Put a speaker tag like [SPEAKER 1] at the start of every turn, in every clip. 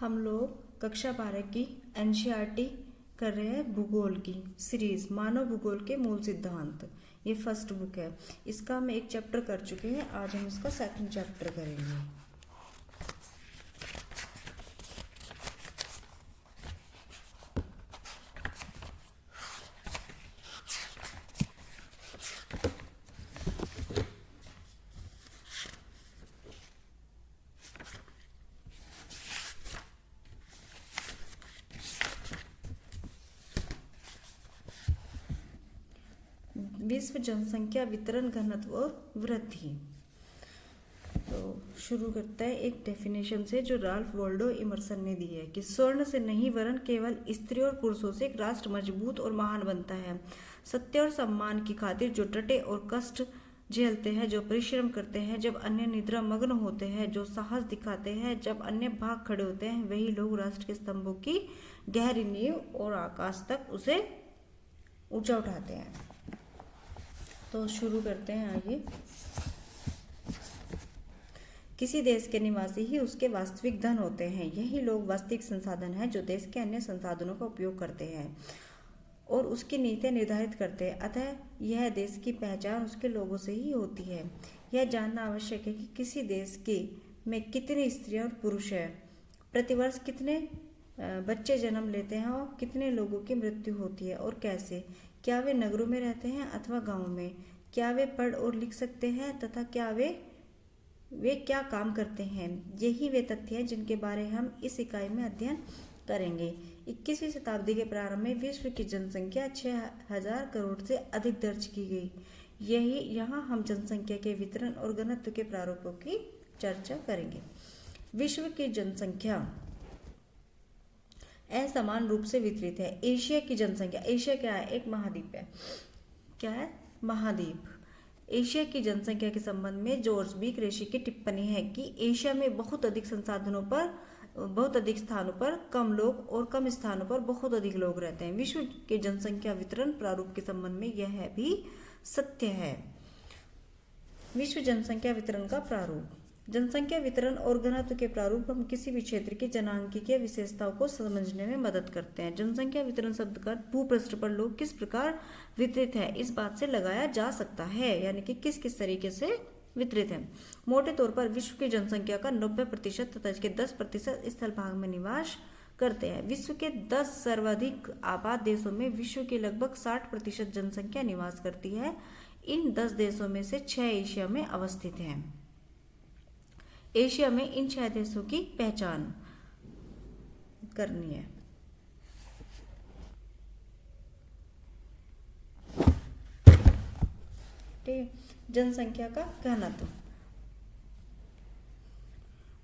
[SPEAKER 1] हम लोग कक्षा 12 की एनसीईआरटी कर रहे हैं भूगोल की सीरीज मानव भूगोल के मूल सिद्धांत। ये फर्स्ट बुक है। इसका हम एक चैप्टर कर चुके हैं, आज हम इसका सेकंड चैप्टर करेंगे। विश्व जनसंख्या वितरण घनत्व और वृद्धि। तो शुरू करते हैं एक डेफिनेशन से जो राल्फ वाल्डो इमर्सन ने दी है कि स्वर्ण से नहीं वरन केवल स्त्री और पुरुषों से एक राष्ट्र मजबूत और महान बनता है। सत्य और सम्मान की खातिर जो डटे और कष्ट झेलते हैं, जो परिश्रम करते हैं जब अन्य निद्रा मग्न होते हैं, जो साहस दिखाते हैं जब अन्य भाग खड़े होते हैं, वही लोग राष्ट्र के स्तंभों की गहरी नींव और आकाश तक उसे ऊंचा उठाते हैं। तो शुरू करते हैं आगे। किसी देश के निवासी ही उसके वास्तविक धन होते हैं। यही लोग वास्तविक संसाधन हैं जो देश के अन्य संसाधनों का उपयोग करते हैं और उसकी नीतियां निर्धारित करते हैं। अतः यह देश की पहचान उसके लोगों से ही होती है। यह जानना आवश्यक है कि किसी देश के में कितनी स्त्रियां और पुरुष हैं, प्रतिवर्ष कितने बच्चे जन्म लेते हैं और कितने लोगों की मृत्यु होती है और कैसे। क्या वे नगरों में रहते हैं अथवा गांव में? क्या वे पढ़ और लिख सकते हैं तथा क्या वे क्या काम करते हैं? यही वे तथ्य हैं जिनके बारे हम इस इकाई में अध्ययन करेंगे। 21वीं शताब्दी के प्रारंभ में विश्व की जनसंख्या 6000 करोड़ से अधिक दर्ज की गई। यहाँ हम जनसंख्या के वितरण और घनत्व के प्रारूपों की चर्चा करेंगे। विश्व की जनसंख्या असमान रूप से वितरित है। एशिया की जनसंख्या, एशिया क्या है? एक महाद्वीप है। क्या है? महाद्वीप। एशिया की जनसंख्या के संबंध में जॉर्ज बी क्रेशी की टिप्पणी है कि एशिया में बहुत अधिक स्थानों पर कम लोग और कम स्थानों पर बहुत अधिक लोग रहते हैं। विश्व के जनसंख्या वितरण प्रारूप के संबंध में यह भी सत्य है। विश्व जनसंख्या वितरण का प्रारूप। जनसंख्या वितरण और घनत्व के प्रारूप हम किसी भी क्षेत्र की जनांकीय विशेषताओं को समझने में मदद करते हैं। जनसंख्या वितरण शब्द का भूपृष्ठ पर लोग किस प्रकार वितरित है इस बात से लगाया जा सकता है, यानी कि किस किस तरीके से वितरित है। मोटे तौर पर विश्व की जनसंख्या का 90% तथा इसके 10% स्थल भाग में निवास करते हैं। विश्व के 10 सर्वाधिक आबाद देशों में विश्व की लगभग 60% जनसंख्या निवास करती है। इन 10 देशों में से 6 एशिया में अवस्थित हैं। एशिया में इन 6 देशों की पहचान करनी है। ठीक, जनसंख्या का घनत्व।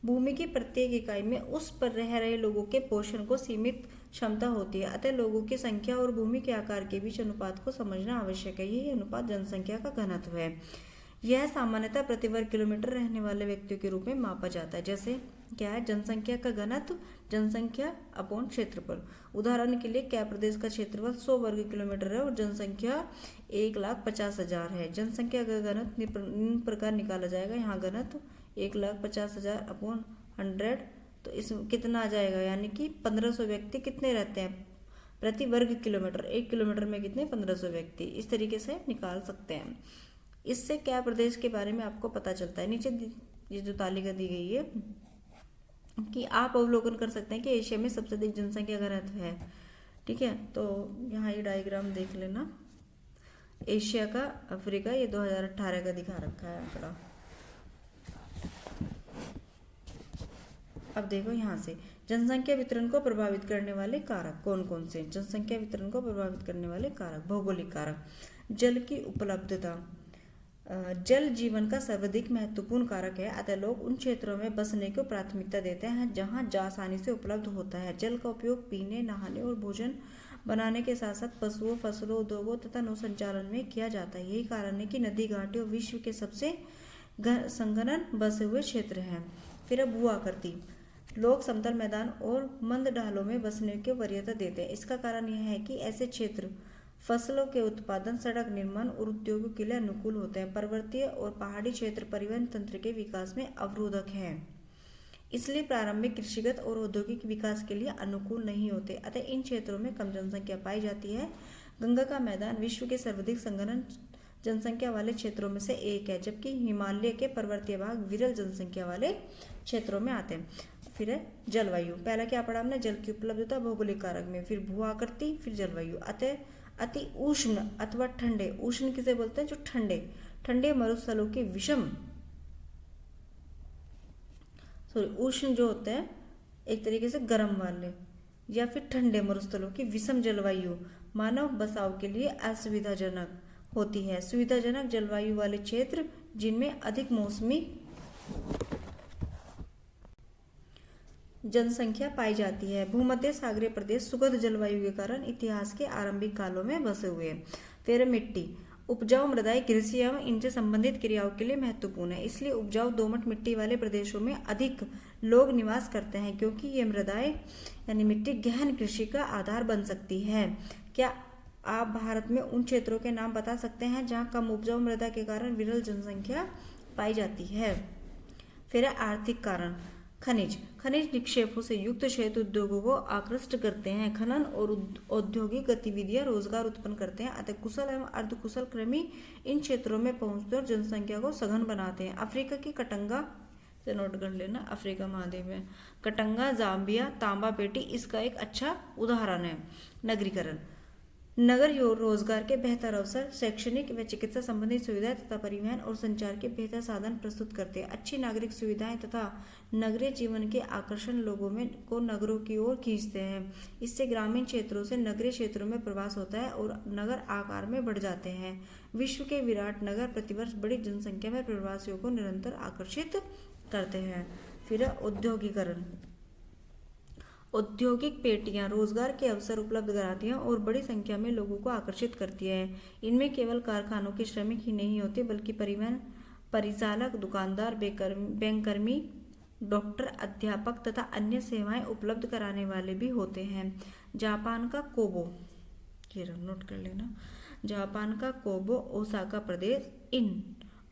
[SPEAKER 1] भूमि की प्रत्येक इकाई में उस पर रह रहे लोगों के पोषण को सीमित क्षमता होती है। अतः लोगों की संख्या और भूमि के आकार के बीच अनुपात को समझना आवश्यक है। यही अनुपात जनसंख्या का घनत्व है। यह सामान्यतः प्रति वर्ग किलोमीटर रहने वाले व्यक्तियों के रूप में मापा जाता है। जैसे क्या है? जनसंख्या का घनत्व जनसंख्या अपॉन क्षेत्रफल। उदाहरण के लिए क्या प्रदेश का क्षेत्रफल 100 वर्ग किलोमीटर है और जनसंख्या 1,50,000 है। जनसंख्या का घनत्व निम्न प्रकार निकाला जाएगा। यहाँ घनत्व 1,50,000 अपॉन 100, तो इसमें कितना आ जाएगा? यानी कि 1500 व्यक्ति कितने रहते हैं प्रति वर्ग किलोमीटर। 1 किलोमीटर में कितने? 1500 व्यक्ति। इस तरीके से निकाल सकते हैं। इससे क्या प्रदेश के बारे में आपको पता चलता है। नीचे ये जो तालिका दी गई है कि आप अवलोकन कर सकते हैं कि एशिया में सबसे अधिक जनसंख्या घनत्व है। ठीक है, तो यहाँ ये डायग्राम देख लेना। एशिया का, अफ्रीका, ये 2018 का दिखा रखा है आंकड़ा। अब देखो यहाँ से जनसंख्या वितरण को प्रभावित करने वाले कारक कौन कौन से? जनसंख्या वितरण को प्रभावित करने वाले कारक। भौगोलिक कारक। जल की उपलब्धता। जल जीवन का सर्वाधिक महत्वपूर्ण कारक है। अतः लोग उन क्षेत्रों में बसने को प्राथमिकता देते हैं जहां जल आसानी से उपलब्ध होता है। जल का उपयोग पीने, नहाने और भोजन बनाने के साथ साथ पशुओं, फसलों, उद्योगों तथा नौ संचालन में किया जाता है। यही कारण है कि नदी घाटियों विश्व के सबसे संघनन बसे हुए क्षेत्र हैं। फिर अब भू-आकृति। लोग समतल मैदान और मंद ढालों में बसने को वरीयता देते हैं। इसका कारण यह है कि ऐसे क्षेत्र फसलों के उत्पादन, सड़क निर्माण और उद्योगों के लिए अनुकूल होते हैं। पर्वतीय और पहाड़ी क्षेत्र परिवहन तंत्र के विकास में अवरोधक हैं। इसलिए प्रारंभिक कृषिगत और औद्योगिक विकास के लिए अनुकूल नहीं होते, अतः इन क्षेत्रों में कम जनसंख्या पाई जाती है। गंगा का मैदान विश्व के सर्वाधिक संघनन जनसंख्या वाले क्षेत्रों में से एक है, जबकि हिमालय के पर्वतीय भाग विरल जनसंख्या वाले क्षेत्रों में आते हैं। फिर है जलवायु। पहला क्या पढ़ा हमने? जल की उपलब्धता भौगोलिक कारक में, फिर भू आकृति, फिर जलवायु। अति उष्ण अथवा ठंडे, उष्ण किसे बोलते हैं? जो ठंडे ठंडे मरुस्थलों के विषम उष्ण जो होते हैं एक तरीके से गर्म वाले, या फिर ठंडे मरुस्थलों की विषम जलवायु मानव बसाव के लिए असुविधाजनक होती है। सुविधाजनक जलवायु वाले क्षेत्र जिनमें अधिक मौसमी जनसंख्या पाई जाती है। भूमध्य सागरीय प्रदेश सुखद जलवायु के कारण इतिहास के आरंभिक कालों में बसे हुए हैं। फिर मिट्टी। उपजाऊ मृदाएं कृषि एवं इनसे संबंधित क्रियाओं के लिए महत्वपूर्ण है, इसलिए उपजाऊ दोमट मिट्टी वाले प्रदेशों में अधिक लोग निवास करते हैं, क्योंकि ये मृदाएं यानी मिट्टी गहन कृषि का आधार बन सकती है। क्या आप भारत में उन क्षेत्रों के नाम बता सकते हैं जहां कम उपजाऊ मृदा के कारण विरल जनसंख्या पाई जाती है? फिर आर्थिक कारण। खनिज निक्षेपों से युक्त क्षेत्र उद्योगों को आकृष्ट करते हैं। खनन और औद्योगिक गतिविधियां रोजगार उत्पन्न करते हैं, अतः कुशल एवं अर्धकुशल कर्मी इन क्षेत्रों में पहुंचते और जनसंख्या को सघन बनाते हैं। अफ्रीका की कटंगा से नोट कर लेना, अफ्रीका महाद्वीप में कटंगा, जाम्बिया, तांबा पेटी इसका एक अच्छा उदाहरण है। नगरीकरण। नगर रोजगार के बेहतर अवसर, शैक्षणिक व चिकित्सा संबंधी सुविधाएं तथा परिवहन और संचार के बेहतर साधन प्रस्तुत करते हैं। अच्छी नागरिक सुविधाएं तथा नगरीय जीवन के आकर्षण लोगों में को नगरों की ओर खींचते हैं। इससे ग्रामीण क्षेत्रों से नगरीय क्षेत्रों में प्रवास होता है और नगर आकार में बढ़ जाते हैं। विश्व के विराट नगर प्रतिवर्ष बड़ी जनसंख्या में प्रवासियों को निरंतर आकर्षित करते हैं। फिर औद्योगिकरण। औद्योगिक पेटियां रोजगार के अवसर उपलब्ध कराती हैं और बड़ी संख्या में लोगों को आकर्षित करती हैं। इनमें केवल कारखानों के श्रमिक ही नहीं होते, बल्कि परिवहन परिचालक, दुकानदार, बैंककर्मी, डॉक्टर, अध्यापक तथा अन्य सेवाएं उपलब्ध कराने वाले भी होते हैं। जापान का कोबो, नोट कर लेना, जापान का कोबो ओसाका प्रदेश इन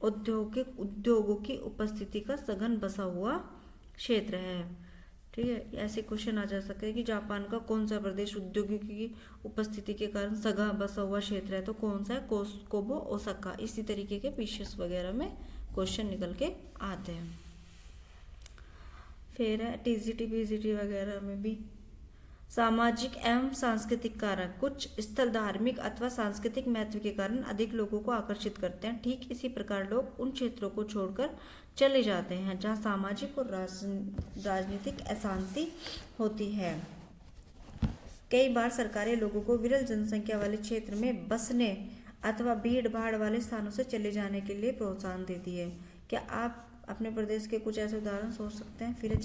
[SPEAKER 1] उद्योगों की उपस्थिति का सघन बसा हुआ क्षेत्र है। ठीक है, ऐसे क्वेश्चन आ जा सकते हैं कि जापान का कौन सा प्रदेश उद्योगों की उपस्थिति के कारण सघन बसा हुआ क्षेत्र है, तो कौन सा है? कोबो ओसाका। इसी तरीके के पीसीएस वगैरह में क्वेश्चन निकल के आते हैं। फिर है टीजीटी पीजीटी वगैरह में भी सामाजिक एवं सांस्कृतिक कारक। कुछ स्थल धार्मिक अथवा सांस्कृतिक महत्व के कारण अधिक लोगों को आकर्षित करते हैं। ठीक इसी प्रकार लोग उन क्षेत्रों को छोड़कर चले जाते हैं जहां सामाजिक और राजनीतिक अशांति होती है। कई बार सरकारें लोगों को विरल जनसंख्या वाले क्षेत्र में बसने अथवा भीड़ भाड़ वाले स्थानों से चले जाने के लिए प्रोत्साहन देती है। क्या आप अपने प्रदेश के कुछ ऐसे उदाहरण सोच सकते हैं? फिर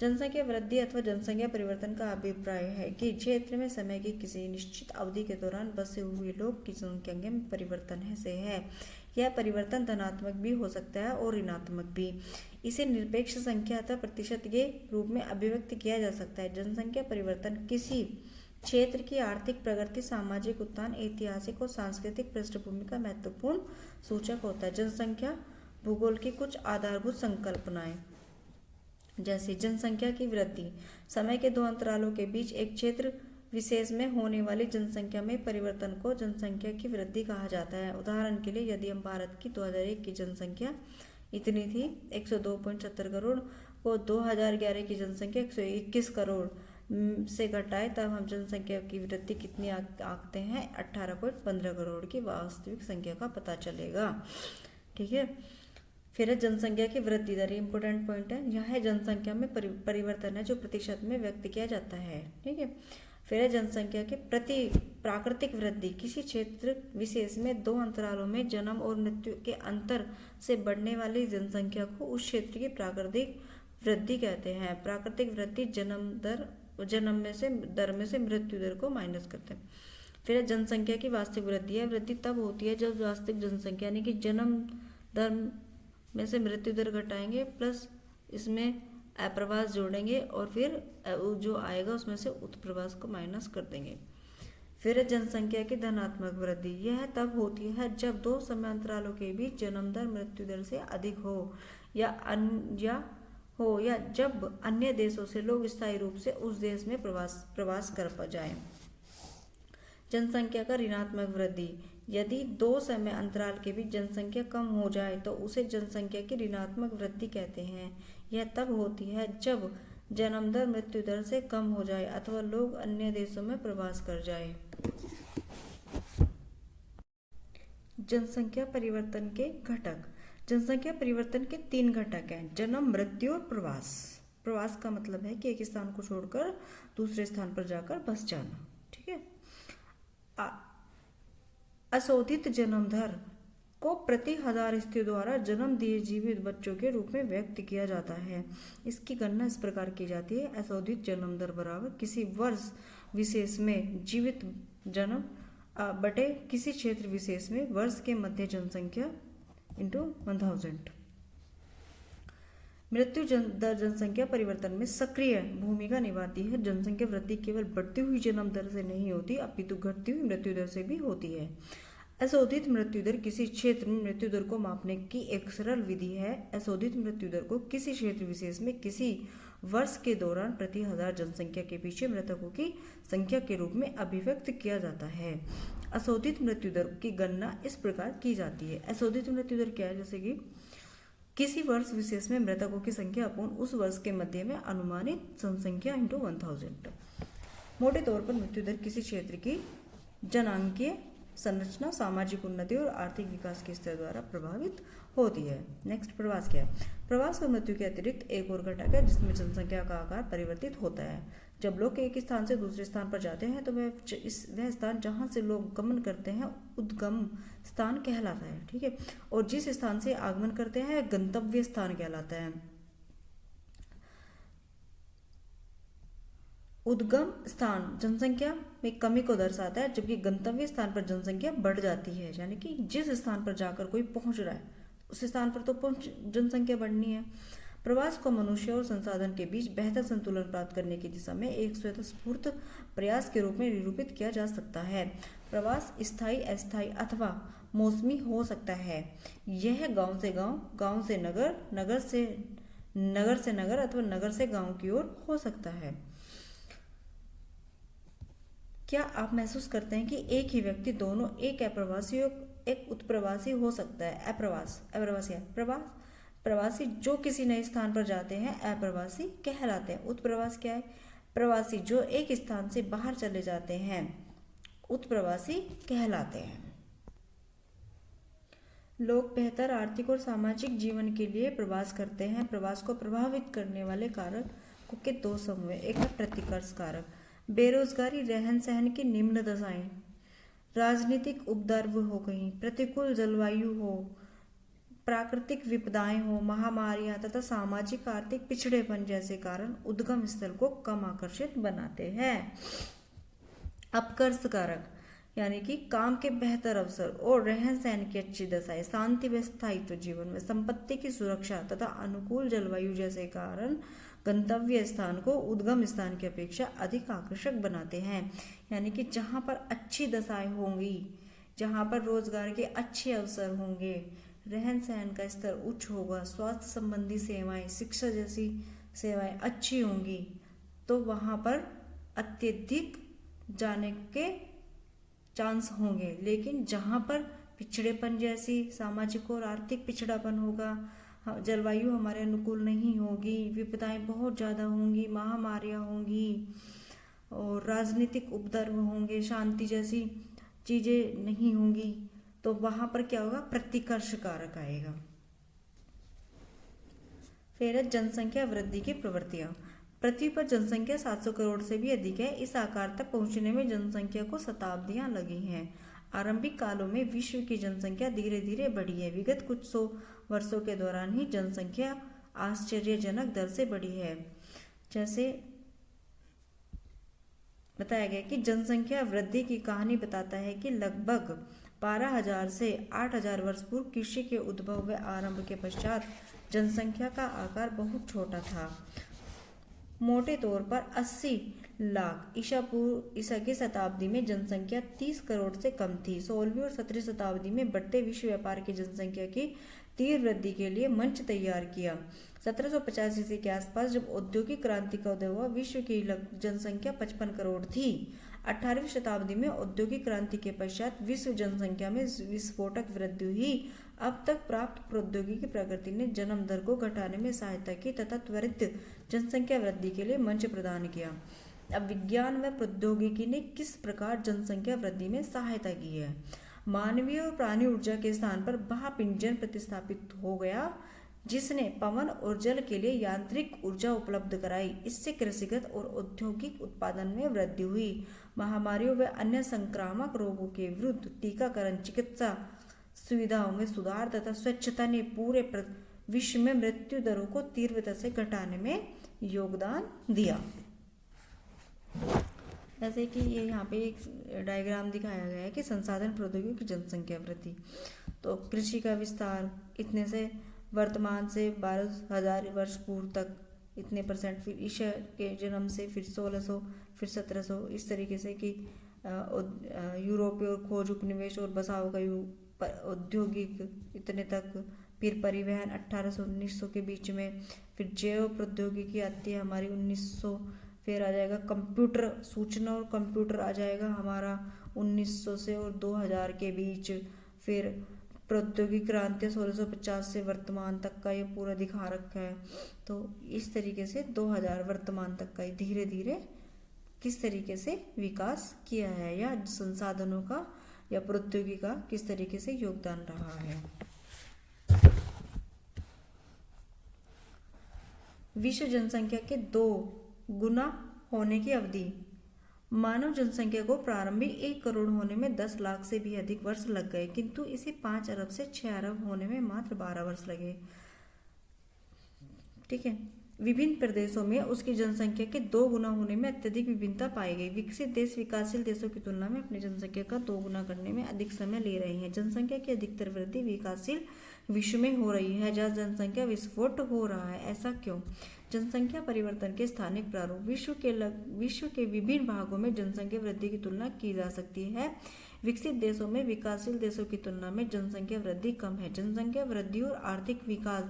[SPEAKER 1] जनसंख्या वृद्धि अथवा जनसंख्या परिवर्तन का अभिप्राय है कि क्षेत्र में समय की किसी निश्चित अवधि के दौरान बसे हुए लोग की संख्या में परिवर्तन से है। यह परिवर्तन धनात्मक भी हो सकता है और ऋणात्मक भी। इसे निरपेक्ष संख्या अथवा प्रतिशत के रूप में अभिव्यक्त किया जा सकता है। जनसंख्या परिवर्तन किसी क्षेत्र की आर्थिक प्रगति, सामाजिक उत्थान, ऐतिहासिक और सांस्कृतिक पृष्ठभूमि का महत्वपूर्ण सूचक होता है। जनसंख्या भूगोल की कुछ आधारभूत संकल्पनाएं, जैसे जनसंख्या की वृद्धि, समय के दो अंतरालों के बीच एक क्षेत्र विशेष में होने वाली जनसंख्या में परिवर्तन को जनसंख्या की वृद्धि कहा जाता है। उदाहरण के लिए यदि हम भारत की 2001 की जनसंख्या इतनी थी 102.70 करोड़ को 2011 की जनसंख्या 121 करोड़ से घटाए, तब हम जनसंख्या की वृद्धि कितनी आंकते हैं? 18.15 करोड़ की वास्तविक संख्या का पता चलेगा। ठीक है, फिर जनसंख्या की वृद्धि दर, इंपोर्टेंट पॉइंट है। यह है जनसंख्या में परिवर्तन है जो प्रतिशत में व्यक्त किया जाता है। ठीक है, फिर जनसंख्या के प्रति प्राकृतिक वृद्धि, किसी क्षेत्र विशेष में दो अंतरालों में जन्म और मृत्यु के अंतर से बढ़ने वाली जनसंख्या को उस क्षेत्र की प्राकृतिक वृद्धि कहते हैं। प्राकृतिक वृद्धि जन्म में से मृत्यु दर को माइनस करते हैं। फिर जनसंख्या की वास्तविक वृद्धि है। वृद्धि तब होती है जब वास्तविक जनसंख्या यानी कि जन्म दर में से मृत्यु दर घटाएंगे प्लस इसमें अप्रवास जोड़ेंगे और फिर जो आएगा उसमें से उत्प्रवास को माइनस कर देंगे। फिर जनसंख्या की धनात्मक वृद्धि, यह तब होती है जब दो समय अंतरालों के बीच जन्म दर मृत्यु दर से अधिक हो या हो या जब अन्य देशों से लोग स्थायी रूप से उस देश में प्रवास कर जाएं। जनसंख्या का ऋणात्मक वृद्धि, यदि दो समय अंतराल के बीच जनसंख्या कम हो जाए तो उसे जनसंख्या की ऋणात्मक वृद्धि कहते हैं। यह तब होती है जब जन्म दर मृत्यु दर से कम हो जाए अथवा लोग अन्य देशों में प्रवास कर जाए। जनसंख्या परिवर्तन के घटक। जनसंख्या परिवर्तन के 3 घटक हैं, जन्म, मृत्यु और प्रवास। प्रवास का मतलब है कि एक स्थान को छोड़कर दूसरे स्थान पर जाकर बस जाना। ठीक है। अशोधित जन्म दर को प्रति 1000 स्त्रियों द्वारा जन्म दिए जीवित बच्चों के रूप में व्यक्त किया जाता है। इसकी गणना इस प्रकार की जाती है, अशोधित जन्म दर बराबर किसी वर्ष विशेष में जीवित जन्म बटे किसी क्षेत्र विशेष में वर्ष के मध्य जनसंख्या इंटू 1000। मृत्यु दर जनसंख्या परिवर्तन में सक्रिय भूमिका निभाती है। जनसंख्या वृद्धि केवल बढ़ती हुई जन्म दर से नहीं होती अपितु घटती हुई मृत्यु दर से भी होती है। अशोधित मृत्यु दर किसी क्षेत्र में मृत्यु दर को मापने की एक सरल विधि है। अशोधित मृत्यु दर को किसी क्षेत्र विशेष में किसी वर्ष के दौरान प्रति 1000 जनसंख्या के पीछे मृतकों की संख्या के रूप में अभिव्यक्त किया जाता है। अशोधित मृत्यु दर की गणना इस प्रकार की जाती है। अशोधित मृत्यु दर क्या है? जैसे कि किसी वर्ष विशेष में मृतकों की संख्या अपन उस वर्ष के मध्य में अनुमानित जनसंख्या इंटू 1000। मोटे तौर पर मृत्यु दर किसी क्षेत्र की जनांकीय संरचना, सामाजिक उन्नति और आर्थिक विकास के स्तर द्वारा प्रभावित होती है। नेक्स्ट, प्रवास क्या है? प्रवास और मृत्यु के अतिरिक्त एक और घटक है जिसमें जनसंख्या का आकार परिवर्तित होता है। जब लोग एक स्थान से दूसरे स्थान पर जाते हैं तो वह स्थान जहां से लोग गमन करते हैं उद्गम स्थान कहलाता है। ठीक है। और जिस स्थान से आगमन करते हैं गंतव्य स्थान कहलाता है। उद्गम स्थान जनसंख्या में कमी को दर्शाता है, जबकि गंतव्य स्थान पर जनसंख्या बढ़ जाती है। यानी कि जिस स्थान पर जाकर कोई पहुंच रहा है उस स्थान पर तो जनसंख्या बढ़नी है। प्रवास को मनुष्य और संसाधन के बीच बेहतर संतुलन प्राप्त करने की दिशा में एक स्वतःस्फूर्त प्रयास के रूप में निरूपित किया जा सकता है। प्रवास स्थायी, अस्थायी अथवा मौसमी हो सकता है। यह गांव से गांव, गांव से नगर, नगर से नगर अथवा नगर से गांव की ओर हो सकता है। क्या आप महसूस करते हैं कि एक ही व्यक्ति दोनों एक अप्रवासी और एक उत्प्रवासी हो सकता है? अप्रवासी है। प्रवासी जो किसी नए स्थान पर जाते हैं अप्रवासी कहलाते हैं। उत्प्रवास क्या है? प्रवासी जो एक स्थान से बाहर चले जाते हैं उत्प्रवासी कहलाते हैं। लोग बेहतर आर्थिक और सामाजिक जीवन के लिए प्रवास करते हैं। प्रवास को प्रभावित करने वाले कारकों के 2 समूह हैं। एक है प्रतिकर्ष कारक, बेरोजगारी, रहन सहन की निम्न दशाएं, राजनीतिक उपद्रव हो गई, प्रतिकूल जलवायु हो, प्राकृतिक विपदाएं हो, महामारियां तथा सामाजिक आर्थिक पिछड़ेपन जैसे कारण उद्गम स्थल को कम आकर्षित बनाते हैं। अपकर्ष कारक यानी कि काम के बेहतर अवसर और रहन सहन की अच्छी दशाएं, शांति व स्थायित्व जीवन में, संपत्ति की सुरक्षा तथा अनुकूल जलवायु जैसे कारण गंतव्य स्थान को उद्गम स्थान की अपेक्षा अधिक आकर्षक बनाते हैं। यानी कि जहाँ पर अच्छी दशाएं होंगी, जहाँ पर रोजगार के अच्छे अवसर होंगे, रहन सहन का स्तर उच्च होगा, स्वास्थ्य संबंधी सेवाएं, शिक्षा जैसी सेवाएं अच्छी होंगी, तो वहाँ पर अत्यधिक जाने के चांस होंगे। लेकिन जहाँ पर पिछड़ेपन जैसी सामाजिक और आर्थिक पिछड़ापन होगा, जलवायु हमारे अनुकूल नहीं होगी, विपदाएं बहुत ज़्यादा होंगी, महामारियाँ होंगी और राजनीतिक उपद्रव होंगे, शांति जैसी चीज़ें नहीं होंगी, तो वहाँ पर क्या होगा? प्रतिकर्ष कारक आएगा। फिर है जनसंख्या वृद्धि की प्रवृत्तियाँ। पृथ्वी पर जनसंख्या 700 करोड़ से भी अधिक है। इस आकार तक पहुंचने में जनसंख्या को शताब्दियां लगी हैं। आरंभिक कालों में विश्व की जनसंख्या धीरे धीरे बढ़ी है। विगत कुछ 100 वर्षों के दौरान ही जनसंख्या आश्चर्यजनक दर से बढ़ी है। जैसे बताया गया कि जनसंख्या वृद्धि की कहानी बताता है कि लगभग 12,000 से 8,000 वर्ष पूर्व कृषि के उद्भव व आरंभ के पश्चात जनसंख्या का आकार बहुत छोटा था। मोटे तौर पर 80 लाख ईसा की शताब्दी में जनसंख्या 30 करोड़ से कम थी। 16वीं और 17वीं शताब्दी में बढ़ते विश्व व्यापार की जनसंख्या की तीव्र वृद्धि के लिए मंच तैयार किया। 1750 ईस्वी के आसपास जब औद्योगिक क्रांति का उदय हुआ, विश्व की जनसंख्या 55 करोड़ थी। 18वीं शताब्दी में औद्योगिक क्रांति के पश्चात विश्व जनसंख्या में विस्फोटक वृद्धि हुई। अब तक प्राप्त प्रौद्योगिकी प्रगति ने जन्म दर को घटाने में सहायता की तथा त्वरित जनसंख्या वृद्धि के लिए मंच प्रदान किया। अब विज्ञान व प्रौद्योगिकी ने किस प्रकार जनसंख्या वृद्धि में सहायता की है? मानवीय और प्राणी ऊर्जा के स्थान पर भाप इंजन प्रतिस्थापित हो गया, जिसने पवन और जल के लिए यांत्रिक ऊर्जा उपलब्ध कराई। इससे कृषिगत और औद्योगिक उत्पादन में वृद्धि हुई। महामारियों व अन्य संक्रामक रोगों के विरुद्ध टीकाकरण, चिकित्सा सुविधाओं में सुधार तथा स्वच्छता ने पूरे विश्व में मृत्यु दरों को तीव्रता से घटाने में योगदान दिया। जैसे कि ये यहाँ पे एक डायग्राम दिखाया गया है कि संसाधन प्रौद्योगिकी जनसंख्या वृद्धि। तो कृषि का विस्तार इतने से वर्तमान से 12,000 वर्ष पूर्व तक इतने %, फिर ईसा के जन्म से फिर 1600, फिर 1700, इस तरीके से कि यूरोपीय और खोज उपनिवेश और बसाव का औद्योगिक इतने तक, फिर परिवहन 1800-1900 के बीच में, फिर जैव प्रौद्योगिकी आती है हमारी 1900, फिर आ जाएगा कंप्यूटर, सूचना और कंप्यूटर आ जाएगा हमारा 1900 से और 2000 के बीच। फिर प्रौद्योगिक क्रांति 1650 से वर्तमान तक का ये पूरा दिखा रखा है। तो इस तरीके से 2000 वर्तमान तक का धीरे धीरे किस तरीके से विकास किया है, या संसाधनों का या प्रौद्योगिकी का किस तरीके से योगदान रहा है। विश्व जनसंख्या के 2 गुना होने की अवधि। मानव जनसंख्या को प्रारंभिक 1 करोड़ होने में 10 लाख से भी अधिक वर्ष लग गए, किंतु इसे 5 अरब से 6 अरब होने में मात्र 12 वर्ष लगे। ठीक है। विभिन्न प्रदेशों में उसकी जनसंख्या के 2 गुना होने में अत्यधिक विभिन्नता पाई गई। विकसित देश विकासशील देशों की तुलना में अपनी जनसंख्या का 2 गुना करने में अधिक समय ले रहे हैं। जनसंख्या की अधिकतर वृद्धि विकासशील विश्व में हो रही है, जहाँ जनसंख्या विस्फोट हो रहा है। ऐसा क्यों? जनसंख्या परिवर्तन के स्थानिक प्रारूप। विश्व के विभिन्न भागों में जनसंख्या वृद्धि की तुलना की जा सकती है। विकसित देशों में विकासशील देशों की तुलना में जनसंख्या वृद्धि कम है। जनसंख्या वृद्धि और आर्थिक विकास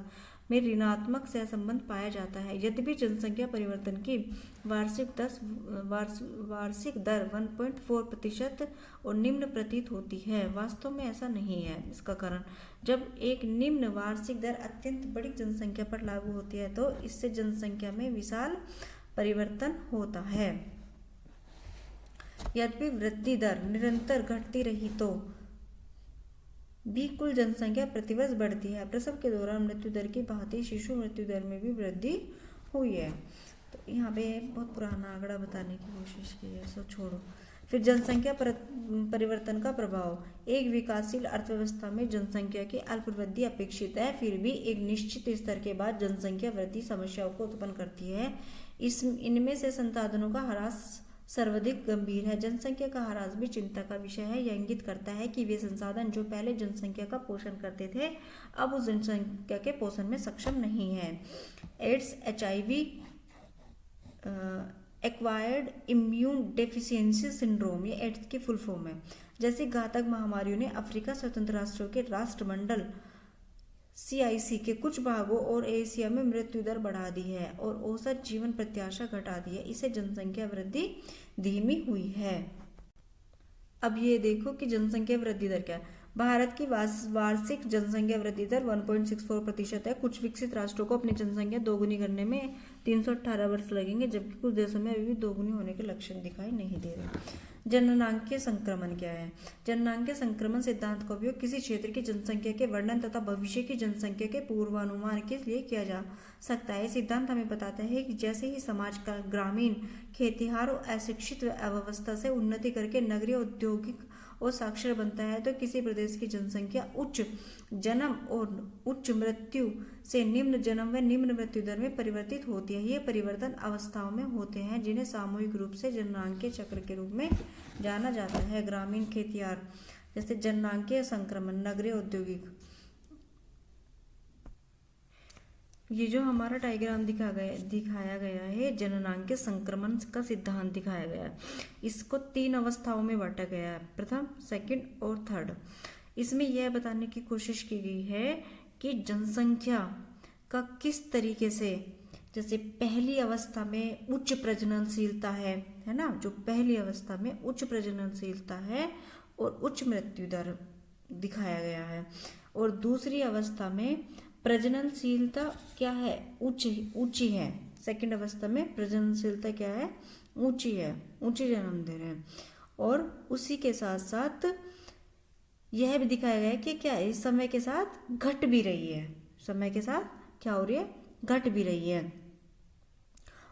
[SPEAKER 1] में ऋणात्मक सहसंबंध पाया जाता है। यद्यपि जनसंख्या परिवर्तन की वार्षिक दर 1.4% और निम्न प्रतीत होती है, वास्तव में ऐसा नहीं है। इसका कारण, जब एक निम्न वार्षिक दर अत्यंत बड़ी जनसंख्या पर लागू होती है तो इससे जनसंख्या में विशाल परिवर्तन होता है। यद्यपि वृद्धि दर निरंतर घटती रही तो भी कुल जनसंख्या प्रतिवर्ष बढ़ती है। प्रसव के दौरान मृत्यु दर की भांति शिशु मृत्यु दर में भी वृद्धि हुई है। तो यहाँ पे बहुत पुराना आंकड़ा बताने की कोशिश की है, सो छोड़ो। फिर जनसंख्या परिवर्तन का प्रभाव। एक विकासशील अर्थव्यवस्था में जनसंख्या की अल्प वृद्धि अपेक्षित है, फिर भी एक निश्चित स्तर के बाद जनसंख्या वृद्धि समस्याओं को उत्पन्न करती है। इनमें से संसाधनों का ह्रास सर्वाधिक गंभीर है। जनसंख्या का ह्रास भी चिंता का विषय है। यह इंगित करता है कि वे संसाधन जो पहले जनसंख्या का पोषण करते थे अब उस जनसंख्या के पोषण में सक्षम नहीं है। AIDS, HIV, acquired immune deficiency syndrome, ये एड्स की फुल फॉर्म है, जैसी घातक महामारियों ने अफ्रीका स्वतंत्र राष्ट्रों के राष्ट्रमंडल CIC के कुछ भागों और एशिया में मृत्यु दर बढ़ा दी है और औसत जीवन प्रत्याशा घटा दी है। इससे जनसंख्या वृद्धि धीमी हुई है। अब ये देखो कि जनसंख्या वृद्धि दर क्या है। भारत की वार्षिक जनसंख्या वृद्धि दर 1.64% है। कुछ विकसित राष्ट्रों को अपनी जनसंख्या दोगुनी करने में 318 वर्ष लगेंगे, जबकि कुछ देशों में अभी भी दोगुनी होने के लक्षण दिखाई नहीं दे रहे। जननांगीय संक्रमण क्या है? जननांगीय संक्रमण सिद्धांत का उपयोग किसी क्षेत्र की जनसंख्या के वर्णन तथा भविष्य की जनसंख्या के पूर्वानुमान के लिए किया जा सकता है। सिद्धांत हमें बताता है कि जैसे ही समाज का ग्रामीण, खेतिहार और अशिक्षित अवस्था से उन्नति करके नगरीय, औद्योगिक और साक्षर बनता है तो किसी प्रदेश की जनसंख्या उच्च जन्म और उच्च मृत्यु से निम्न जन्म व निम्न मृत्यु दर में परिवर्तित होती है। ये परिवर्तन अवस्थाओं में होते हैं जिन्हें सामूहिक रूप से जननांगीय चक्र के रूप में जाना जाता है। ग्रामीण, खेतिहार, जैसे जननांगीय संक्रमण, नगरीय, औद्योगिक। ये जो हमारा डायग्राम दिखाया गया है, जननांगीय संक्रमण का सिद्धांत दिखाया गया है। इसको 3 अवस्थाओं में बांटा गया है, प्रथम, सेकंड और थर्ड। इसमें यह बताने की कोशिश की गई है कि जनसंख्या का किस तरीके से, जैसे पहली अवस्था में उच्च प्रजननशीलता है ना, जो पहली अवस्था में उच्च प्रजननशीलता है और उच्च मृत्यु दर दिखाया गया है, और दूसरी अवस्था में प्रजननशीलता क्या है, ऊंची है। सेकंड अवस्था में प्रजननशीलता क्या है, ऊंची है, ऊंची जन्म दर है। और उसी के साथ साथ यह भी दिखाया गया है कि क्या इस समय के साथ घट भी रही है, समय के साथ क्या हो रही है, घट भी रही है।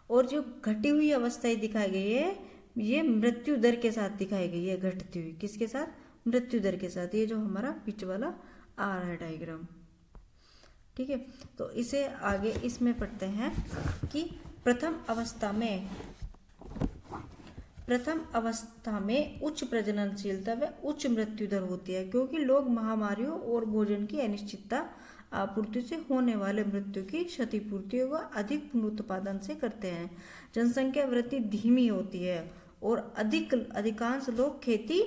[SPEAKER 1] और जो घटी हुई अवस्थाएं दिखाई गई है ये मृत्यु दर के साथ दिखाई गई है, घटती हुई किसके साथ, मृत्यु दर के साथ। ये जो हमारा बीच वाला आ रहा है डायग्राम, ठीक है। तो इसे आगे इसमें पढ़ते हैं कि प्रथम अवस्था में उच्च प्रजननशीलता व उच्च मृत्यु दर होती है, क्योंकि लोग महामारियों और भोजन की अनिश्चितता आपूर्ति से होने वाले मृत्यु की क्षतिपूर्ति व अधिक पुनरुत्पादन से करते हैं। जनसंख्या वृद्धि धीमी होती है और अधिकांश लोग खेती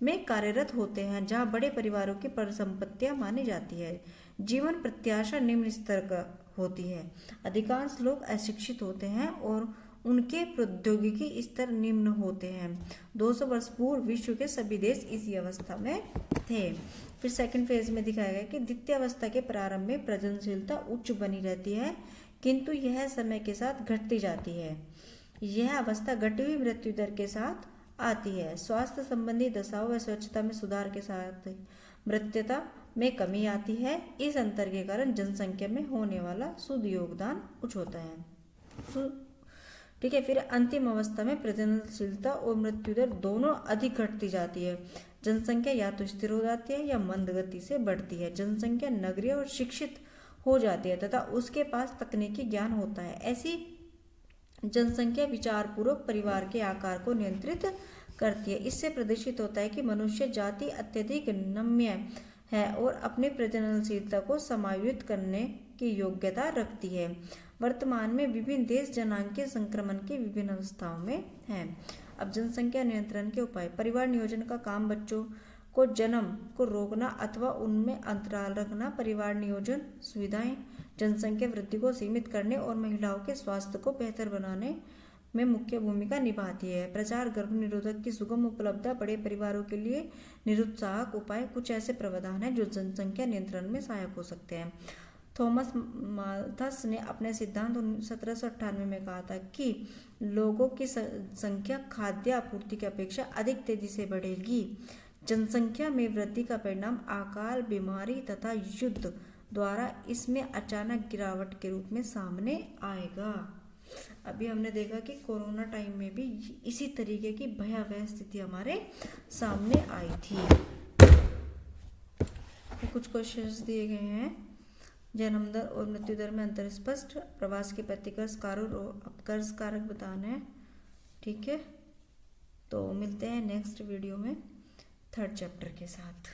[SPEAKER 1] में कार्यरत होते हैं, जहां बड़े परिवारों की परिसंपत्तियां मानी जाती है। जीवन प्रत्याशा निम्न स्तर का होती है, अधिकांश लोग अशिक्षित होते हैं और उनके प्रौद्योगिकी स्तर निम्न होते हैं। 200 वर्ष पूर्व विश्व के सभी देश इसी अवस्था में थे। फिर सेकंड फेज में दिखाया गया कि द्वितीय अवस्था के प्रारंभ में प्रजननशीलता उच्च बनी रहती है, किंतु यह समय के साथ घटती जाती है। यह अवस्था घटी हुई मृत्यु दर के साथ आती है। स्वास्थ्य संबंधी दशाओं व स्वच्छता में सुधार के साथ मृत्यता में कमी आती है। इस अंतर के कारण जनसंख्या में होने वाला शुद्ध योगदान उच्च होता है, ठीक है। फिर अंतिम अवस्था में प्रजननशीलता और मृत्यु दर दोनों अधिक घटती जाती है। जनसंख्या या तो स्थिर हो जाती है या मंद गति से बढ़ती है। जनसंख्या नगरीय और शिक्षित हो जाती है तथा उसके पास तकनीकी ज्ञान होता है। ऐसी जनसंख्या विचारपूर्वक परिवार के आकार को नियंत्रित करती है। इससे प्रदर्शित होता है कि मनुष्य जाति अत्यधिक नम्य है और अपनी प्रजननशीलता को समायोजित करने की योग्यता रखती है। वर्तमान में विभिन्न देश जनांगीय संक्रमण की विभिन्न अवस्थाओं में हैं। अब जनसंख्या नियंत्रण के उपाय। परिवार नियोजन का काम बच्चों को जन्म को रोकना अथवा उनमें अंतराल रखना। परिवार नियोजन सुविधाएं जनसंख्या वृद्धि को सीमित करने और महिलाओं के स्वास्थ्य को बेहतर बनाने में मुख्य भूमिका निभाती है। प्रचार गर्भ निरोधक की सुगम उपलब्धता। बड़े परिवारों के लिए निरुत्साहक उपाय। कुछ ऐसे प्रावधान हैं जो जनसंख्या नियंत्रण में सहायक हो सकते हैं। थॉमस माल्थस ने अपने सिद्धांत 1798 में कहा था कि लोगों की संख्या खाद्य आपूर्ति की अपेक्षा अधिक तेजी से बढ़ेगी। जनसंख्या में वृद्धि का परिणाम अकाल, बीमारी तथा युद्ध द्वारा इसमें अचानक गिरावट के रूप में सामने आएगा। अभी हमने देखा कि कोरोना टाइम में भी इसी तरीके की भयावह स्थिति हमारे सामने आई थी। कुछ क्वेश्चंस दिए गए हैं। जन्म दर और मृत्यु दर में अंतर स्पष्ट। प्रवास के प्रतिकर्ष कारक और अपकर्ष कारक बताना है, ठीक है। तो मिलते हैं नेक्स्ट वीडियो में 3rd चैप्टर के साथ।